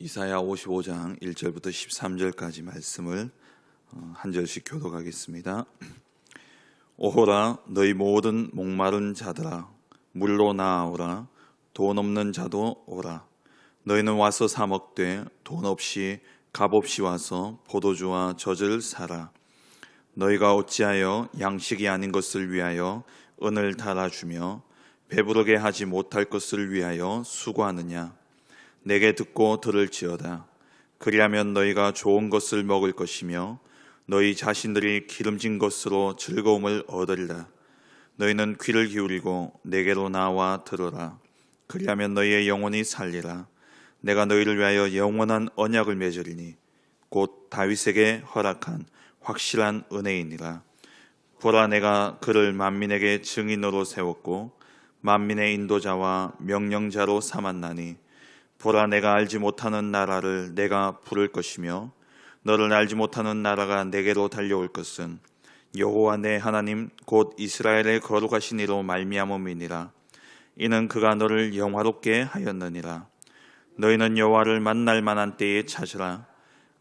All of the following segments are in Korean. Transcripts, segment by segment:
이사야 55장 1절부터 13절까지 말씀을 한 절씩 교독하겠습니다. 오호라 너희 모든 목마른 자들아 물로 나아오라. 돈 없는 자도 오라. 너희는 와서 사 먹되 돈 없이 값없이 와서 포도주와 젖을 사라. 너희가 어찌하여 양식이 아닌 것을 위하여 은을 달아주며 배부르게 하지 못할 것을 위하여 수고하느냐. 내게 듣고 들을지어다. 그리하면 너희가 좋은 것을 먹을 것이며 너희 자신들이 기름진 것으로 즐거움을 얻으리라. 너희는 귀를 기울이고 내게로 나와 들으라. 그리하면 너희의 영혼이 살리라. 내가 너희를 위하여 영원한 언약을 맺으리니 곧 다윗에게 허락한 확실한 은혜이니라. 보라, 내가 그를 만민에게 증인으로 세웠고 만민의 인도자와 명령자로 삼았나니 보라, 내가 알지 못하는 나라를 내가 부를 것이며 너를 알지 못하는 나라가 내게로 달려올 것은 여호와 내 하나님 곧 이스라엘의 거룩하신 이로 말미암음이니라. 이는 그가 너를 영화롭게 하였느니라. 너희는 여호와를 만날 만한 때에 찾으라.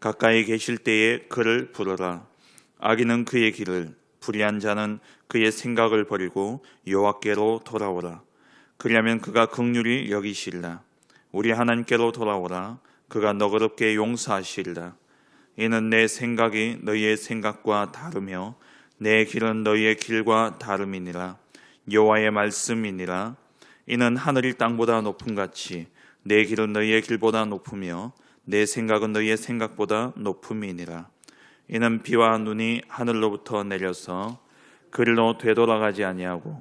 가까이 계실 때에 그를 부르라. 악인은 그의 길을, 불의한 자는 그의 생각을 버리고 여호와께로 돌아오라. 그리하면 그가 긍휼히 여기시리라. 우리 하나님께로 돌아오라. 그가 너그럽게 용서하시리라. 이는 내 생각이 너희의 생각과 다르며 내 길은 너희의 길과 다름이니라. 여호와의 말씀이니라. 이는 하늘이 땅보다 높음 같이 내 길은 너희의 길보다 높으며 내 생각은 너희의 생각보다 높음이니라. 이는 비와 눈이 하늘로부터 내려서 그리로 되돌아가지 아니하고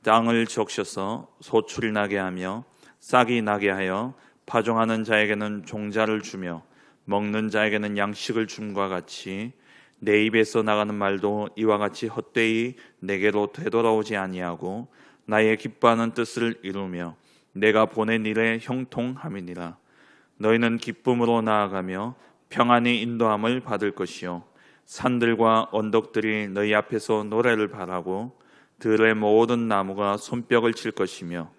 땅을 적셔서 소출이 나게 하며 싹이 나게 하여 파종하는 자에게는 종자를 주며 먹는 자에게는 양식을 줌과 같이 내 입에서 나가는 말도 이와 같이 헛되이 내게로 되돌아오지 아니하고 나의 기뻐하는 뜻을 이루며 내가 보낸 일에 형통함이니라. 너희는 기쁨으로 나아가며 평안히 인도함을 받을 것이요 산들과 언덕들이 너희 앞에서 노래를 바라고 들의 모든 나무가 손뼉을 칠 것이며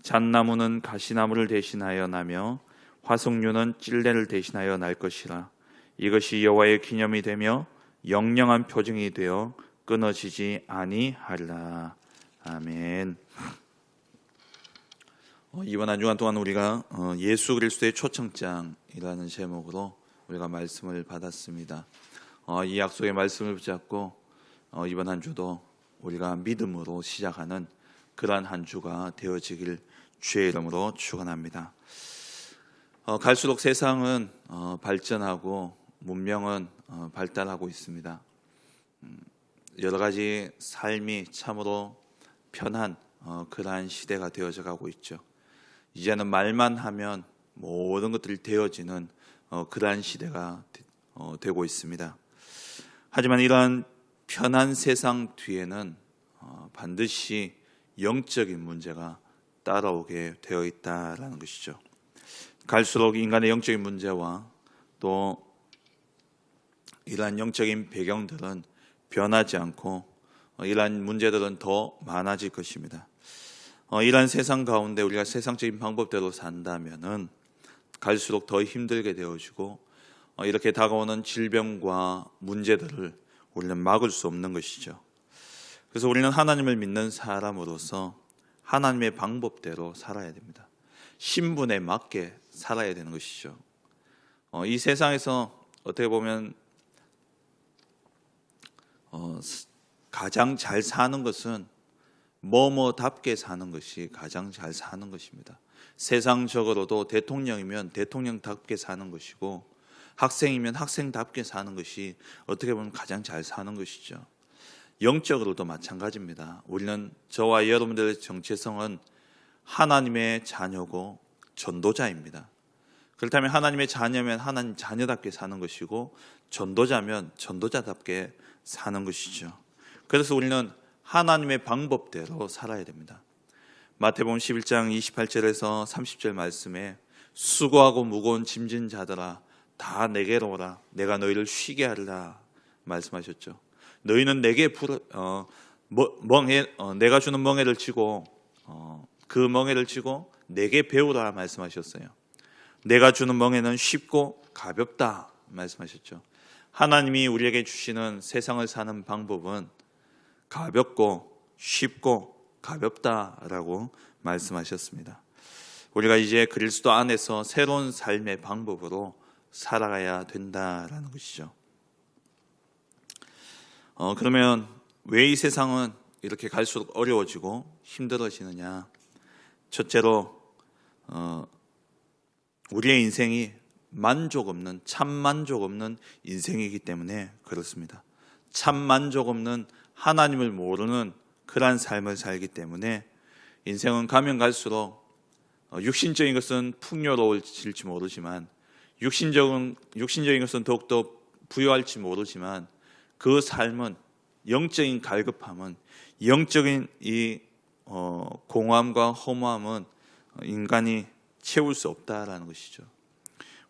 잣나무는 가시나무를 대신하여 나며 화석류는 찔레를 대신하여 날 것이라. 이것이 여호와의 기념이 되며 영영한 표징이 되어 끊어지지 아니하리라. 아멘. 이번 한 주간 동안 우리가 예수 그리스도의 초청장이라는 제목으로 우리가 말씀을 받았습니다. 이 약속의 말씀을 붙잡고 이번 한 주도 우리가 믿음으로 시작하는 그러한 한 주가 되어지길 주의 이름으로 축원합니다. 갈수록 세상은 발전하고 문명은 발달하고 있습니다. 여러 가지 삶이 참으로 편한 그러한 시대가 되어져 가고 있죠. 이제는 말만 하면 모든 것들이 되어지는 그러한 시대가 되고 있습니다. 하지만 이러한 편한 세상 뒤에는 반드시 영적인 문제가 따라오게 되어 있다라는 것이죠. 갈수록 인간의 영적인 문제와 또 이러한 영적인 배경들은 변하지 않고 이러한 문제들은 더 많아질 것입니다. 이러한 세상 가운데 우리가 세상적인 방법대로 산다면은 갈수록 더 힘들게 되어지고 이렇게 다가오는 질병과 문제들을 우리는 막을 수 없는 것이죠. 그래서 우리는 하나님을 믿는 사람으로서 하나님의 방법대로 살아야 됩니다. 신분에 맞게 살아야 되는 것이죠. 이 세상에서 어떻게 보면 가장 잘 사는 것은 뭐뭐답게 사는 것이 가장 잘 사는 것입니다. 세상적으로도 대통령이면 대통령답게 사는 것이고 학생이면 학생답게 사는 것이 어떻게 보면 가장 잘 사는 것이죠. 영적으로도 마찬가지입니다. 우리는 저와 여러분들의 정체성은 하나님의 자녀고 전도자입니다. 그렇다면 하나님의 자녀면 하나님 자녀답게 사는 것이고 전도자면 전도자답게 사는 것이죠. 그래서 우리는 하나님의 방법대로 살아야 됩니다. 마태복음 11장 28절에서 30절 말씀에 수고하고 무거운 짐진 자들아 다 내게로 오라. 내가 너희를 쉬게 하리라 말씀하셨죠. 너희는 내게 내가 주는 멍에를 치고 그 멍에를 치고 내게 배우라 말씀하셨어요. 내가 주는 멍에는 쉽고 가볍다 말씀하셨죠. 하나님이 우리에게 주시는 세상을 사는 방법은 가볍고 쉽고 가볍다라고 말씀하셨습니다. 우리가 이제 그리스도 안에서 새로운 삶의 방법으로 살아가야 된다라는 것이죠. 그러면 왜 이 세상은 이렇게 갈수록 어려워지고 힘들어지느냐? 첫째로 우리의 인생이 만족 없는, 참 만족 없는 인생이기 때문에 그렇습니다. 참 만족 없는, 하나님을 모르는 그러한 삶을 살기 때문에 인생은 가면 갈수록 육신적인 것은 풍요로워질지 모르지만 육신적인 것은 더욱더 부유할지 모르지만 그 삶은, 영적인 갈급함은, 영적인 이 공허함과 허무함은 인간이 채울 수 없다라는 것이죠.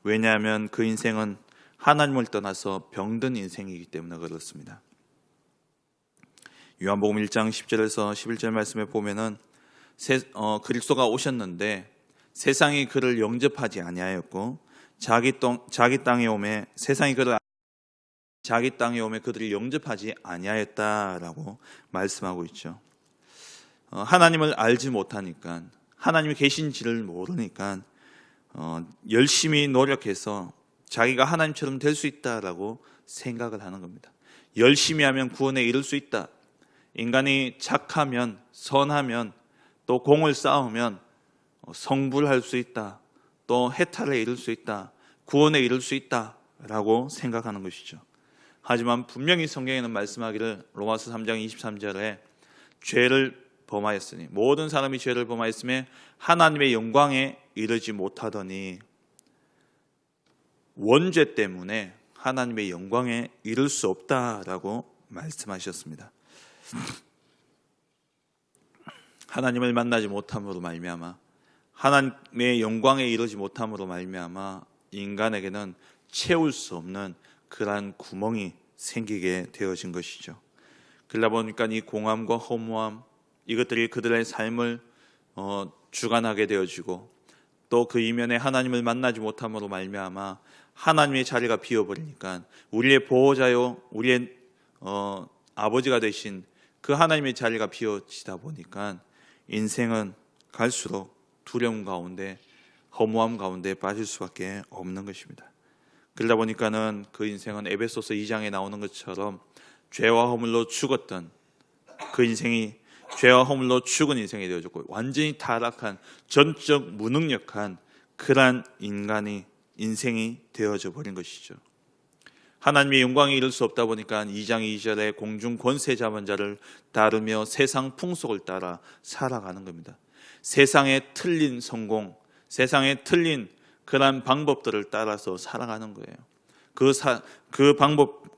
왜냐하면 그 인생은 하나님을 떠나서 병든 인생이기 때문에 그렇습니다. 요한복음 1장 10절에서 11절 말씀에 보면은 그리스도가 오셨는데 세상이 그를 영접하지 아니하였고 자기 땅에 오매 그들이 영접하지 아니하였다라고 말씀하고 있죠. 하나님을 알지 못하니까, 하나님이 계신지를 모르니까 열심히 노력해서 자기가 하나님처럼 될 수 있다라고 생각을 하는 겁니다. 열심히 하면 구원에 이를 수 있다. 인간이 착하면, 선하면, 또 공을 쌓으면 성불할 수 있다. 또 해탈에 이를 수 있다. 구원에 이를 수 있다라고 생각하는 것이죠. 하지만 분명히 성경에는 말씀하기를, 로마서 3장 23절에 죄를 범하였으니, 모든 사람이 죄를 범하였음에 하나님의 영광에 이르지 못하더니, 원죄 때문에 하나님의 영광에 이를 수 없다라고 말씀하셨습니다. 하나님을 만나지 못함으로 말미암아, 하나님의 영광에 이르지 못함으로 말미암아 인간에게는 채울 수 없는 그러한 구멍이 생기게 되어진 것이죠. 그러다 보니까 이 공함과 허무함, 이것들이 그들의 삶을 주관하게 되어지고, 또 그 이면에 하나님을 만나지 못함으로 말미암아 하나님의 자리가 비어버리니까 우리의 보호자요, 우리의 아버지가 되신 그 하나님의 자리가 비어지다 보니까 인생은 갈수록 두려움 가운데, 허무함 가운데 빠질 수밖에 없는 것입니다. 그러다 보니까는 그 인생은 에베소서 2장에 나오는 것처럼 죄와 허물로 죽었던 그 인생이 죄와 허물로 죽은 인생이 되어졌고, 완전히 타락한, 전적 무능력한 그러한 인생이 되어져 버린 것이죠. 하나님의 영광에 이를 수 없다 보니까 2장 2절에 공중 권세 잡은 자를 따르며 세상 풍속을 따라 살아가는 겁니다. 세상에 틀린 성공, 세상에 틀린 그러한 방법들을 따라서 살아가는 거예요.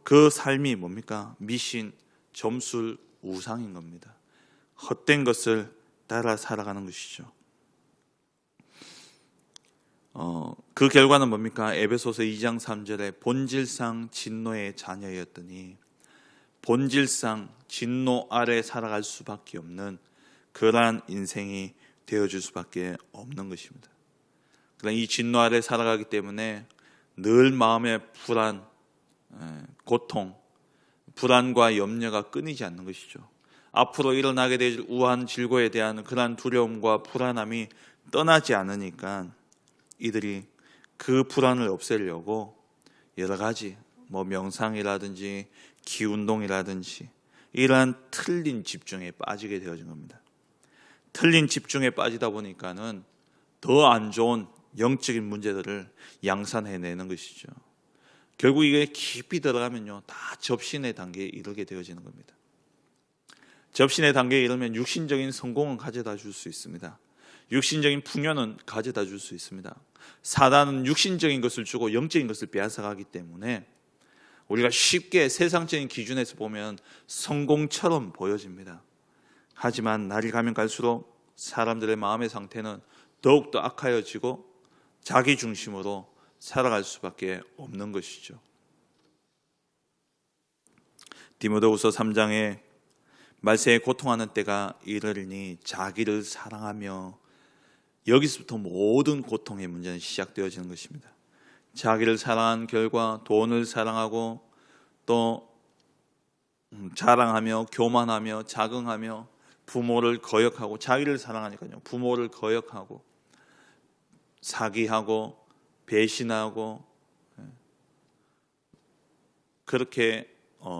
그 삶이 뭡니까? 미신, 점술, 우상인 겁니다. 헛된 것을 따라 살아가는 것이죠. 그 결과는 뭡니까? 에베소서 2장 3절에 본질상 진노의 자녀였더니, 본질상 진노 아래 살아갈 수밖에 없는 그러한 인생이 되어줄 수밖에 없는 것입니다. 그러나 이 진노 아래 살아가기 때문에 늘 마음의 불안, 고통, 불안과 염려가 끊이지 않는 것이죠. 앞으로 일어나게 될 우한 질고에 대한 그러한 두려움과 불안함이 떠나지 않으니까 이들이 그 불안을 없애려고 여러 가지 명상이라든지 기운동이라든지 이러한 틀린 집중에 빠지게 되어진 겁니다. 틀린 집중에 빠지다 보니까는 더 안 좋은 영적인 문제들을 양산해내는 것이죠. 결국 이게 깊이 들어가면요, 다 접신의 단계에 이르게 되어지는 겁니다. 접신의 단계에 이르면 육신적인 성공은 가져다 줄 수 있습니다. 육신적인 풍요는 가져다 줄 수 있습니다. 사단은 육신적인 것을 주고 영적인 것을 빼앗아가기 때문에 우리가 쉽게 세상적인 기준에서 보면 성공처럼 보여집니다. 하지만 날이 가면 갈수록 사람들의 마음의 상태는 더욱더 악하여지고 자기 중심으로 살아갈 수밖에 없는 것이죠. 디모데후서 3장에 말세에 고통하는 때가 이르리니 자기를 사랑하며 여기서부터 모든 고통의 문제는 시작되어지는 것입니다. 자기를 사랑한 결과 돈을 사랑하고 또 자랑하며 교만하며 자긍하며 부모를 거역하고 자기를 사랑하니까요. 부모를 거역하고 사기하고 배신하고 그렇게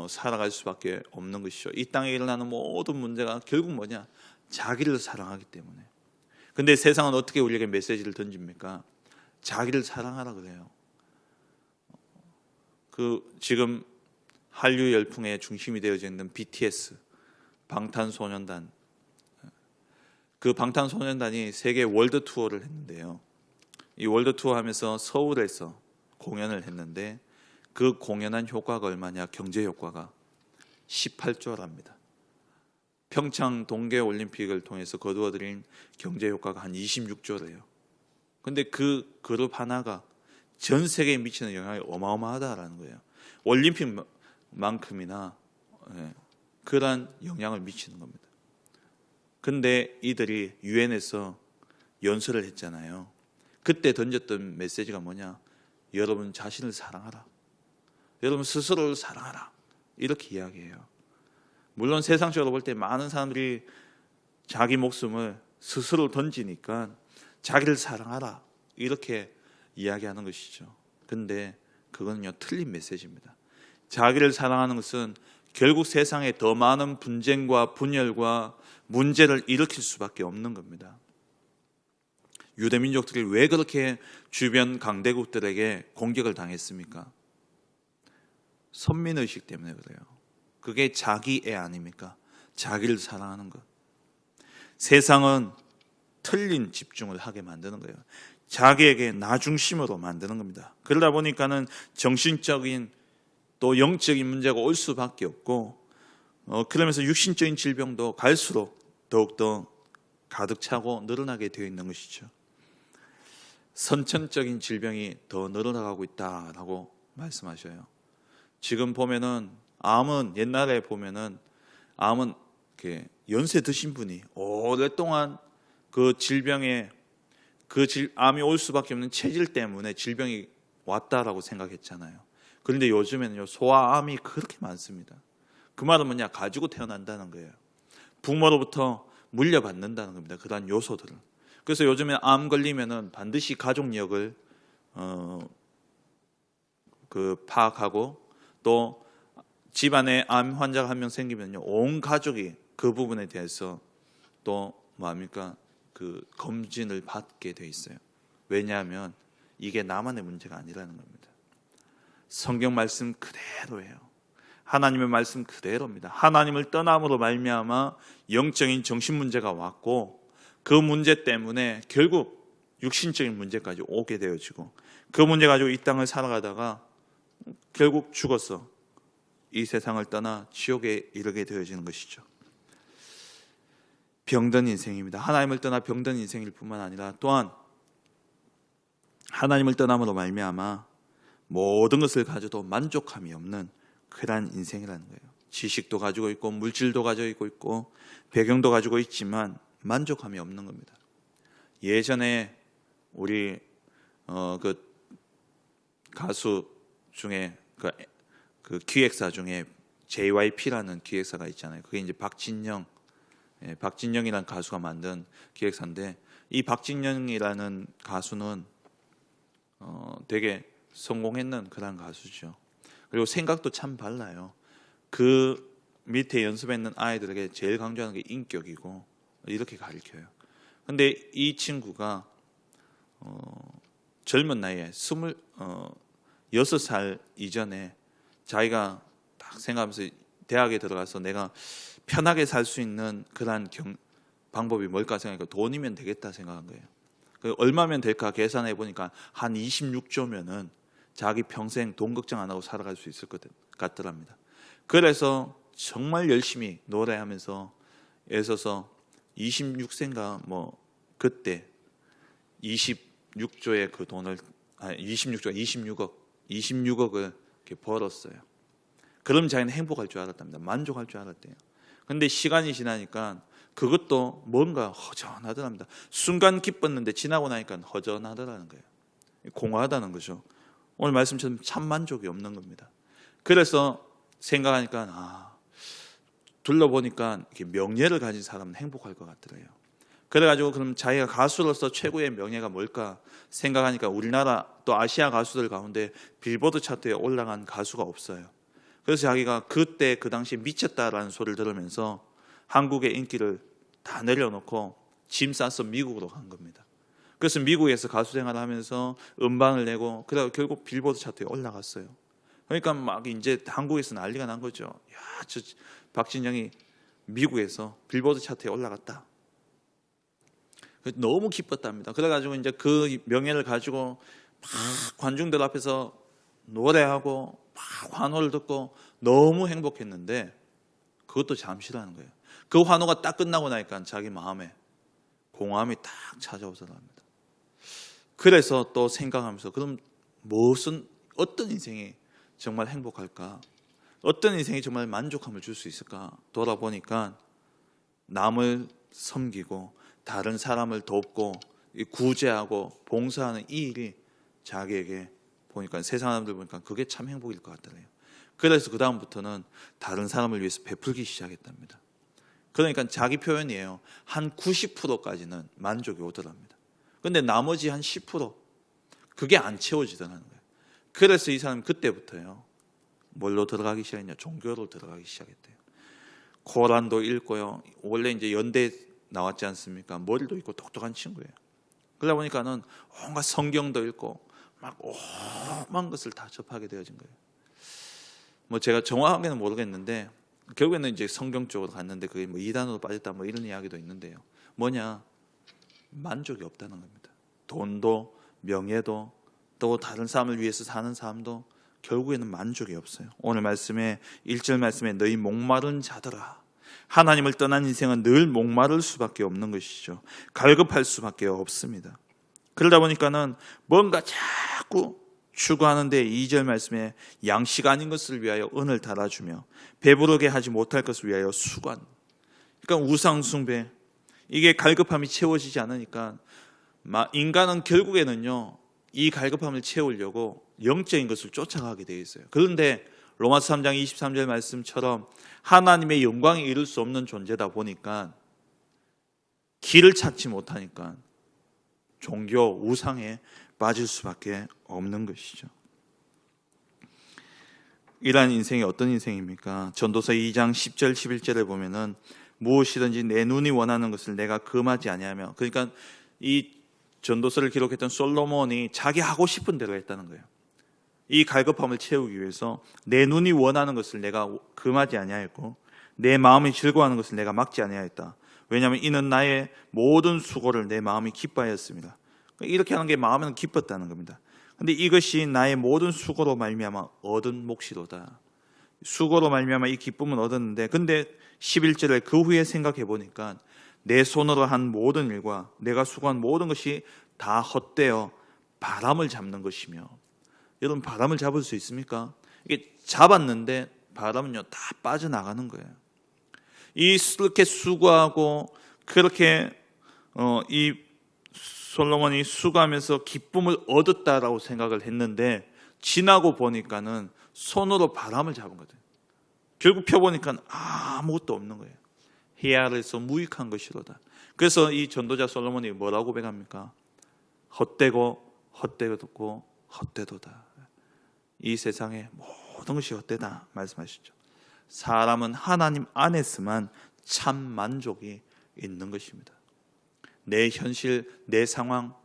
살아갈 수밖에 없는 것이죠. 이 땅에 일어나는 모든 문제가 결국 뭐냐? 자기를 사랑하기 때문에. 근데 세상은 어떻게 우리에게 메시지를 던집니까? 자기를 사랑하라 그래요. 지금 한류 열풍의 중심이 되어져 있는 BTS, 방탄소년단. 그 방탄소년단이 세계 월드 투어를 했는데요. 이 월드 투어 하면서 서울에서 공연을 했는데 그 공연한 효과가 얼마냐? 경제 효과가 18조랍니다. 평창 동계 올림픽을 통해서 거두어들인 경제 효과가 한 26조래요. 근데 그 그룹 하나가 전 세계에 미치는 영향이 어마어마하다라는 거예요. 올림픽만큼이나 그러한 영향을 미치는 겁니다. 근데 이들이 유엔에서 연설을 했잖아요. 그때 던졌던 메시지가 뭐냐? 여러분 자신을 사랑하라. 여러분 스스로를 사랑하라. 이렇게 이야기해요. 물론 세상적으로 볼 때 많은 사람들이 자기 목숨을 스스로 던지니까 자기를 사랑하라. 이렇게 이야기하는 것이죠. 근데 그거는요, 틀린 메시지입니다. 자기를 사랑하는 것은 결국 세상에 더 많은 분쟁과 분열과 문제를 일으킬 수밖에 없는 겁니다. 유대민족들이 왜 그렇게 주변 강대국들에게 공격을 당했습니까? 선민의식 때문에 그래요. 그게 자기애 아닙니까? 자기를 사랑하는 것. 세상은 틀린 집중을 하게 만드는 거예요. 자기에게 나 중심으로 만드는 겁니다. 그러다 보니까는 정신적인 또 영적인 문제가 올 수밖에 없고 그러면서 육신적인 질병도 갈수록 더욱더 가득 차고 늘어나게 되어 있는 것이죠. 선천적인 질병이 더 늘어나가고 있다라고 말씀하셔요. 지금 보면은 암은 옛날에 보면은 암은 이렇게 연세 드신 분이 오랫동안 그 질병에 암이 올 수밖에 없는 체질 때문에 질병이 왔다라고 생각했잖아요. 그런데 요즘에는요, 소아암이 그렇게 많습니다. 그 말은 뭐냐? 가지고 태어난다는 거예요. 부모로부터 물려받는다는 겁니다. 그러한 요소들을. 그래서 요즘에 암 걸리면은 반드시 가족력을 파악하고 또 집안에 암 환자가 한 명 생기면요, 온 가족이 그 부분에 대해서 또 그 검진을 받게 돼 있어요. 왜냐하면 이게 나만의 문제가 아니라는 겁니다. 성경 말씀 그대로예요. 하나님의 말씀 그대로입니다. 하나님을 떠남으로 말미암아 영적인 정신 문제가 왔고 그 문제 때문에 결국 육신적인 문제까지 오게 되어지고 그 문제 가지고 이 땅을 살아가다가 결국 죽어서 이 세상을 떠나 지옥에 이르게 되어지는 것이죠. 병든 인생입니다. 하나님을 떠나 병든 인생일 뿐만 아니라 또한 하나님을 떠남으로 말미암아 모든 것을 가져도 만족함이 없는 그러한 인생이라는 거예요. 지식도 가지고 있고 물질도 가지고 있고 배경도 가지고 있지만 만족함이 없는 겁니다. 예전에 우리 그 가수 중에 그 기획사 중에 JYP라는 기획사가 있잖아요. 그게 이제 박진영이라는 가수가 만든 기획사인데 이 박진영이라는 가수는 되게 성공했는 그런 가수죠. 그리고 생각도 참 발라요. 그 밑에 연습했는 아이들에게 제일 강조하는 게 인격이고 이렇게 가르쳐요. 근데 이 친구가 젊은 나이에 26살 이전에 자기가 딱 생각하면서 대학에 들어가서 내가 편하게 살 수 있는 그러한 방법이 뭘까 생각하니까 돈이면 되겠다 생각한 거예요. 얼마면 될까 계산해 보니까 한 26조면은 자기 평생 돈 걱정 안 하고 살아갈 수 있을 것 같더랍니다. 그래서 정말 열심히 노래하면서 애써서 26세인가 그때 26조의 그 돈을 26억을 이렇게 벌었어요. 그럼 자기는 행복할 줄 알았답니다. 만족할 줄 알았대요. 근데 시간이 지나니까 그것도 뭔가 허전하더랍니다. 순간 기뻤는데 지나고 나니까 허전하더라는 거예요. 공허하다는 거죠. 오늘 말씀처럼 참 만족이 없는 겁니다. 그래서 생각하니까 둘러보니까 이렇게 명예를 가진 사람은 행복할 것 같더래요. 그래가지고 그럼 자기가 가수로서 최고의 명예가 뭘까 생각하니까 우리나라 또 아시아 가수들 가운데 빌보드 차트에 올라간 가수가 없어요. 그래서 자기가 그때 그 당시에 미쳤다라는 소리를 들으면서 한국의 인기를 다 내려놓고 짐 싸서 미국으로 간 겁니다. 그래서 미국에서 가수 생활을 하면서 음반을 내고 그러다 결국 빌보드 차트에 올라갔어요. 그러니까 막 이제 한국에서 난리가 난 거죠. 야, 저 박진영이 미국에서 빌보드 차트에 올라갔다. 너무 기뻤답니다. 그래가지고 이제 그 명예를 가지고 막 관중들 앞에서 노래하고 막 환호를 듣고 너무 행복했는데 그것도 잠시라는 거예요. 그 환호가 딱 끝나고 나니까 자기 마음에 공허함이 딱 찾아오더랍니다. 그래서 또 생각하면서 그럼 어떤 인생이 정말 행복할까? 어떤 인생이 정말 만족함을 줄 수 있을까? 돌아보니까 남을 섬기고 다른 사람을 돕고 구제하고 봉사하는 이 일이 자기에게 보니까 세상 사람들 보니까 그게 참 행복일 것 같더래요. 그래서 그 다음부터는 다른 사람을 위해서 베풀기 시작했답니다. 그러니까 자기 표현이에요. 한 90%까지는 만족이 오더랍니다. 근데 나머지 한 10% 그게 안 채워지더라는 거예요. 그래서 이 사람은 그때부터요. 뭘로 들어가기 시작했냐? 종교로 들어가기 시작했대요. 코란도 읽고요. 원래 이제 연대 나왔지 않습니까? 머리도 있고 똑똑한 친구예요. 그러다 보니까는 온갖 성경도 읽고 막 오만 것을 다 접하게 되어진 거예요. 뭐 제가 정확하게는 모르겠는데 결국에는 이제 성경 쪽으로 갔는데 그게 뭐 이단으로 빠졌다 뭐 이런 이야기도 있는데요. 뭐냐? 만족이 없다는 겁니다. 돈도 명예도 또 다른 사람을 위해서 사는 삶도 결국에는 만족이 없어요. 오늘 말씀에 1절 말씀에 너희 목마른 자들아, 하나님을 떠난 인생은 늘 목마를 수밖에 없는 것이죠. 갈급할 수밖에 없습니다. 그러다 보니까는 뭔가 자꾸 추구하는데 2절 말씀에 양식 아닌 것을 위하여 은을 달아주며 배부르게 하지 못할 것을 위하여 수관. 그러니까 우상 숭배. 이게 갈급함이 채워지지 않으니까 인간은 결국에는요 이 갈급함을 채우려고 영적인 것을 쫓아가게 되어 있어요. 그런데 로마서 3장 23절 말씀처럼 하나님의 영광에 이룰 수 없는 존재다 보니까 길을 찾지 못하니까 종교 우상에 빠질 수밖에 없는 것이죠. 이러한 인생이 어떤 인생입니까? 전도서 2장 10절 11절에 보면은 무엇이든지 내 눈이 원하는 것을 내가 금하지 아니하며, 그러니까 이 전도서를 기록했던 솔로몬이 자기 하고 싶은 대로 했다는 거예요. 이 갈급함을 채우기 위해서 내 눈이 원하는 것을 내가 금하지 아니하였고 내 마음이 즐거워하는 것을 내가 막지 아니하였다. 왜냐하면 이는 나의 모든 수고를 내 마음이 기뻐하였습니다. 이렇게 하는 게 마음은 기뻤다는 겁니다. 그런데 이것이 나의 모든 수고로 말미암아 얻은 몫이로다. 수고로 말미암아 이 기쁨은 얻었는데, 근데 11절에 그 후에 생각해 보니까 내 손으로 한 모든 일과 내가 수고한 모든 것이 다 헛되어 바람을 잡는 것이며. 여러분, 바람을 잡을 수 있습니까? 이게 잡았는데 바람은요 다 빠져나가는 거예요. 이렇게 수고하고 그렇게 이 솔로몬이 수고하면서 기쁨을 얻었다라고 생각을 했는데 지나고 보니까는 손으로 바람을 잡은 거죠. 결국 펴보니까 아무것도 없는 거예요. 헤아려서 무익한 것이로다. 그래서 이 전도자 솔로몬이 뭐라고 고백합니까? 헛되고 헛되고 헛되도다. 이 세상의 모든 것이 헛되다 말씀하시죠. 사람은 하나님 안에서만 참 만족이 있는 것입니다. 내 현실, 내 상황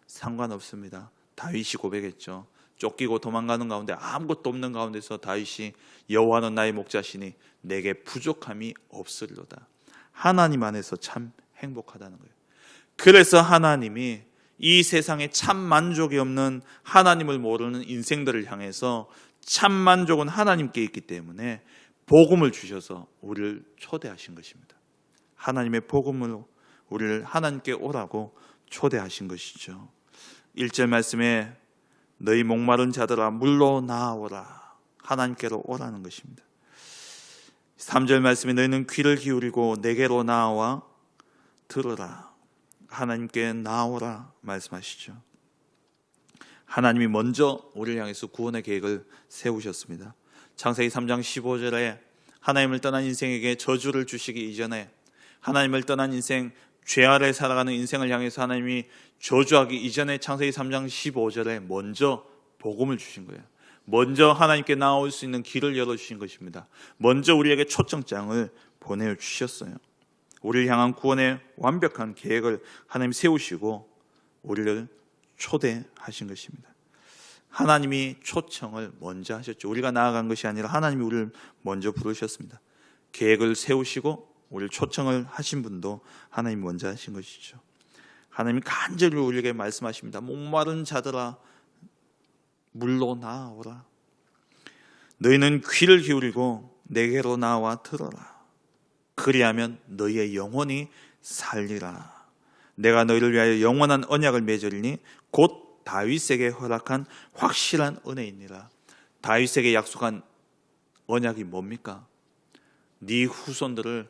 상관없습니다. 다윗이 고백했죠. 쫓기고 도망가는 가운데 아무것도 없는 가운데서 다윗이 여호와는 나의 목자시니 내게 부족함이 없으리로다. 하나님 안에서 참 행복하다는 거예요. 그래서 하나님이 이 세상에 참 만족이 없는 하나님을 모르는 인생들을 향해서 참 만족은 하나님께 있기 때문에 복음을 주셔서 우리를 초대하신 것입니다. 하나님의 복음으로 우리를 하나님께 오라고 초대하신 것이죠. 1절 말씀에 너희 목마른 자들아 물로 나아오라. 하나님께로 오라는 것입니다. 3절 말씀에 너희는 귀를 기울이고 내게로 나와 들으라. 하나님께 나오라 말씀하시죠. 하나님이 먼저 우리를 향해서 구원의 계획을 세우셨습니다. 창세기 3장 15절에 하나님을 떠난 인생에게 저주를 주시기 이전에, 하나님을 떠난 인생, 죄 아래 살아가는 인생을 향해서 하나님이 저주하기 이전에 창세기 3장 15절에 먼저 복음을 주신 거예요. 먼저 하나님께 나올 수 있는 길을 열어주신 것입니다. 먼저 우리에게 초청장을 보내주셨어요. 우리를 향한 구원의 완벽한 계획을 하나님 세우시고 우리를 초대하신 것입니다. 하나님이 초청을 먼저 하셨죠. 우리가 나아간 것이 아니라 하나님이 우리를 먼저 부르셨습니다. 계획을 세우시고 우리를 초청을 하신 분도 하나님이 먼저 하신 것이죠. 하나님이 간절히 우리에게 말씀하십니다. 목마른 자들아 물로 나오라. 너희는 귀를 기울이고 내게로 나와 들어라. 그리하면 너희의 영혼이 살리라. 내가 너희를 위하여 영원한 언약을 맺으리니 곧 다윗에게 허락한 확실한 은혜이니라. 다윗에게 약속한 언약이 뭡니까? 네 후손에게서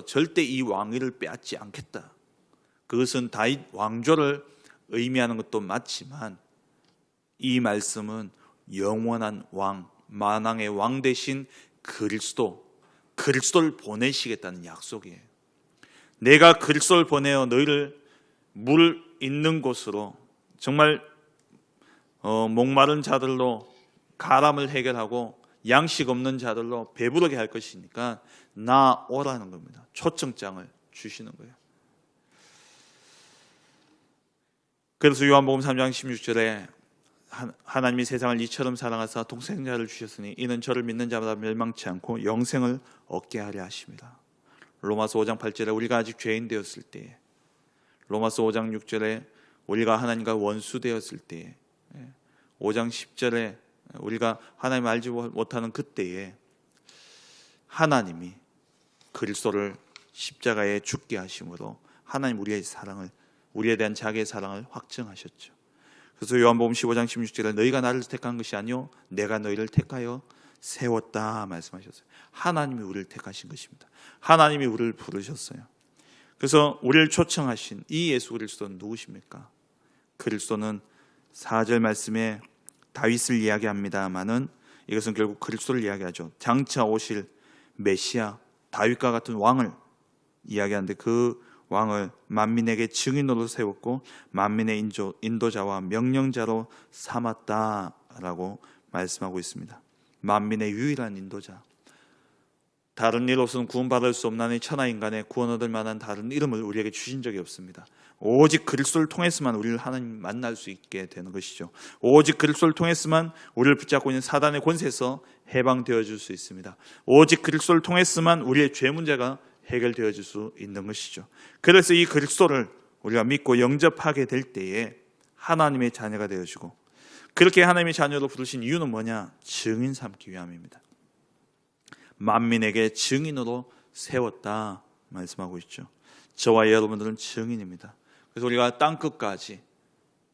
절대 이 왕위를 빼앗지 않겠다. 그것은 다윗 왕조를 의미하는 것도 맞지만 이 말씀은 영원한 왕, 만왕의 왕 되신 그리스도를 보내시겠다는 약속이에요. 내가 그리스도를 보내어 너희를 물 있는 곳으로, 정말 목마른 자들로 가람을 해결하고 양식 없는 자들로 배부르게 할 것이니까 나오라는 겁니다. 초청장을 주시는 거예요. 그래서 요한복음 3장 16절에 하나님이 세상을 이처럼 사랑하사 독생자를 주셨으니 이는 저를 믿는 자마다 멸망치 않고 영생을 얻게 하려 하십니다. 로마서 5장 8절에 우리가 아직 죄인 되었을 때에, 로마서 5장 6절에 우리가 하나님과 원수 되었을 때에, 5장 10절에 우리가 하나님을 알지 못하는 그때에 하나님이 그리스도를 십자가에 죽게 하심으로 하나님 우리에 대한 자기의 사랑을 확증하셨죠. 그래서 요한복음 15장 16절에 너희가 나를 택한 것이 아니요 내가 너희를 택하여 세웠다 말씀하셨어요. 하나님이 우리를 택하신 것입니다. 하나님이 우리를 부르셨어요. 그래서 우리를 초청하신 이 예수 그리스도는 누구십니까? 그리스도는 4절 말씀에 다윗을 이야기합니다마는 이것은 결국 그리스도를 이야기하죠. 장차 오실 메시아, 다윗과 같은 왕을 이야기하는데 그 왕을 만민에게 증인으로 세웠고 만민의 인도자와 명령자로 삼았다라고 말씀하고 있습니다. 만민의 유일한 인도자, 다른 이로서는 구원받을 수 없나니 천하인간의 구원 얻을 만한 다른 이름을 우리에게 주신 적이 없습니다. 오직 그리스도를 통해서만 우리를 하나님 만날 수 있게 되는 것이죠. 오직 그리스도를 통해서만 우리를 붙잡고 있는 사단의 권세에서 해방되어 줄 수 있습니다. 오직 그리스도를 통해서만 우리의 죄 문제가 해결되어 줄 수 있는 것이죠. 그래서 이 그리스도를 우리가 믿고 영접하게 될 때에 하나님의 자녀가 되어지고, 그렇게 하나님의 자녀로 부르신 이유는 뭐냐? 증인 삼기 위함입니다. 만민에게 증인으로 세웠다 말씀하고 있죠. 저와 여러분들은 증인입니다. 그래서 우리가 땅끝까지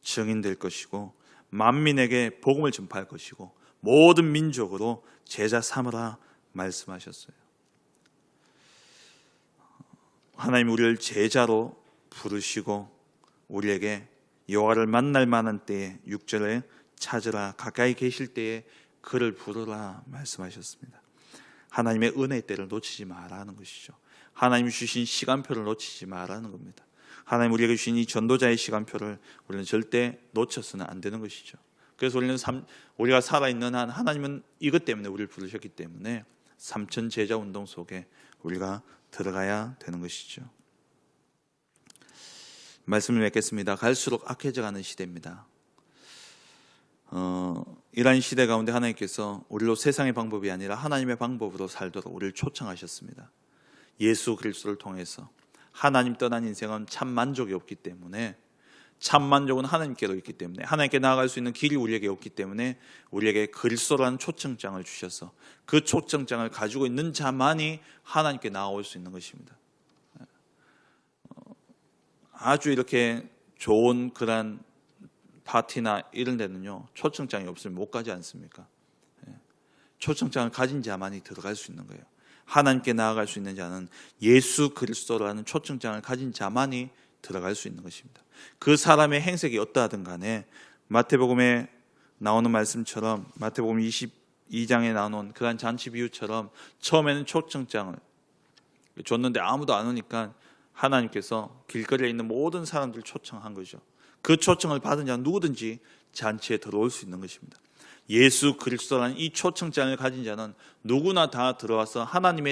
증인될 것이고 만민에게 복음을 전파할 것이고 모든 민족으로 제자 삼으라 말씀하셨어요. 하나님 우리를 제자로 부르시고 우리에게 여호와를 만날 만한 때에 6절에 찾으라, 가까이 계실 때에 그를 부르라 말씀하셨습니다. 하나님의 은혜의 때를 놓치지 말라는 것이죠. 하나님이 주신 시간표를 놓치지 말라는 겁니다. 하나님 우리에게 주신 이 전도자의 시간표를 우리는 절대 놓쳐서는 안 되는 것이죠. 그래서 우리가 살아있는 한 하나님은 이것 때문에 우리를 부르셨기 때문에 3천 제자 운동 속에 우리가 들어가야 되는 것이죠. 말씀을 맺겠습니다. 갈수록 악해져가는 시대입니다. 이러한 시대 가운데 하나님께서 우리로 세상의 방법이 아니라 하나님의 방법으로 살도록 우리를 초청하셨습니다. 예수 그리스도를 통해서. 하나님 떠난 인생은 참 만족이 없기 때문에, 참 만족은 하나님께로 있기 때문에, 하나님께 나아갈 수 있는 길이 우리에게 없기 때문에 우리에게 그리스도라는 초청장을 주셔서 그 초청장을 가지고 있는 자만이 하나님께 나아올 수 있는 것입니다. 아주 이렇게 좋은 그런 파티나 이런 데는요 초청장이 없으면 못 가지 않습니까? 초청장을 가진 자만이 들어갈 수 있는 거예요. 하나님께 나아갈 수 있는 자는 예수 그리스도라는 초청장을 가진 자만이 들어갈 수 있는 것입니다. 그 사람의 행색이 어떠하든 간에 마태복음에 나오는 말씀처럼 마태복음 22장에 나오는 그런 잔치 비유처럼 처음에는 초청장을 줬는데 아무도 안 오니까 하나님께서 길거리에 있는 모든 사람들을 초청한 거죠. 그 초청을 받은 자는 누구든지 잔치에 들어올 수 있는 것입니다. 예수 그리스도라는 이 초청장을 가진 자는 누구나 다 들어와서 하나님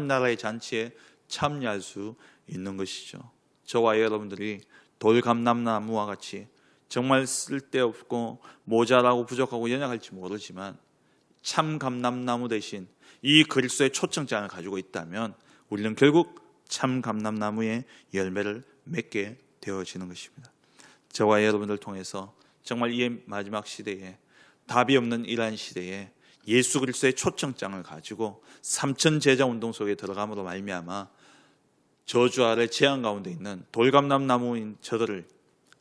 나라의 잔치에 참여할 수 있는 것이죠. 저와 여러분들이 돌감람나무와 같이 정말 쓸데없고 모자라고 부족하고 연약할지 모르지만 참 감람나무 대신 이 그리스도의 초청장을 가지고 있다면 우리는 결국 참 감람나무의 열매를 맺게 되어지는 것입니다. 저와 여러분들 통해서 정말 이 마지막 시대에 답이 없는 이러한 시대에 예수 그리스도의 초청장을 가지고 삼천 제자 운동 속에 들어감으로 말미암아 저주 아래 재앙 가운데 있는 돌감람나무인 저들을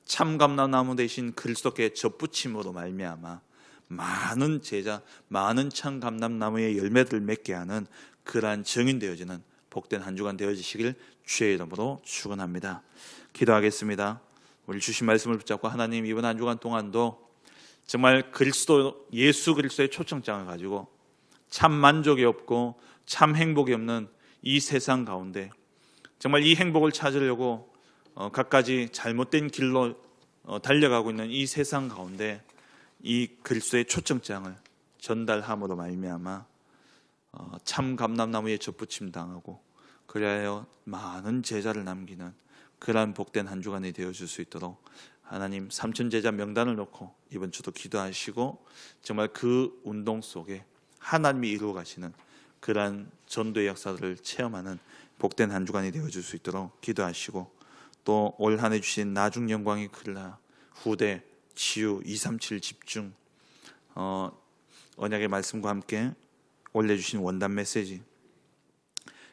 참감람나무 대신 그리스도께 접붙임으로 말미암아 많은 제자, 많은 참감람나무의 열매들을 맺게 하는 그러한 증인되어지는 복된 한 주간 되어지시길 주의 이름으로 축원합니다. 기도하겠습니다. 우리 주신 말씀을 붙잡고 하나님 이번 한 주간 동안도 정말 예수 그리스도의 초청장을 가지고 참 만족이 없고 참 행복이 없는 이 세상 가운데 정말 이 행복을 찾으려고 갖가지 잘못된 길로 달려가고 있는 이 세상 가운데 이 그리스도의 초청장을 전달함으로 말미암아 참 감람나무에 접붙임 당하고 그리하여 많은 제자를 남기는 그러한 복된 한 주간이 되어줄 수 있도록 하나님 삼천 제자 명단을 놓고 이번 주도 기도하시고 정말 그 운동 속에 하나님이 이루어 가시는 그러한 전도의 역사들을 체험하는 복된 한 주간이 되어줄 수 있도록 기도하시고 또 올 한 해 주신 나중 영광이 클라 후대 치유 237 집중 언약의 말씀과 함께 올려주신 원단 메시지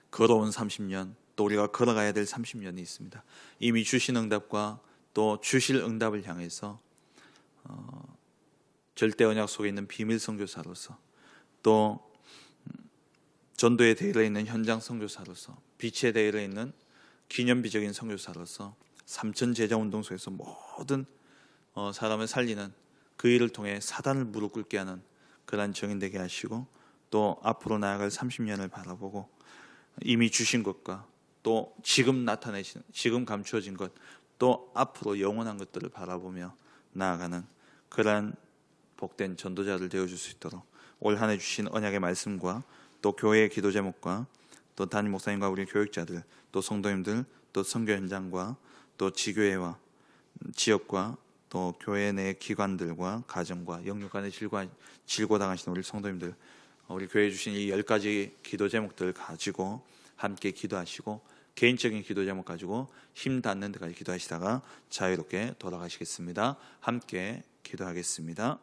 걸어온 30년 또 우리가 걸어가야 될 30년이 있습니다. 이미 주신 응답과 또 주실 응답을 향해서 절대 언약 속에 있는 비밀 선교사로서 또 전도의 대열에 있는 현장 선교사로서 빛의 대열에 있는 기념비적인 선교사로서 삼천 제자 운동 속에서 모든 사람을 살리는 그 일을 통해 사단을 무릎 꿇게 하는 그러한 정인 되게 하시고 또 앞으로 나아갈 30년을 바라보고 이미 주신 것과 또 지금 나타내시는 지금 감추어진 것 또 앞으로 영원한 것들을 바라보며 나아가는 그러한 복된 전도자들 되어줄 수 있도록 올 한 해 주신 언약의 말씀과 또 교회의 기도 제목과 또 담임 목사님과 우리 교육자들 또 성도님들 또 선교 현장과 또 지교회와 지역과 또 교회 내 기관들과 가정과 영육간의 질고 당하시는 우리 성도님들 우리 교회에 주신 이 10가지 기도 제목들을 가지고 함께 기도하시고 개인적인 기도 제목 가지고 힘 닿는 데까지 기도하시다가 자유롭게 돌아가시겠습니다. 함께 기도하겠습니다.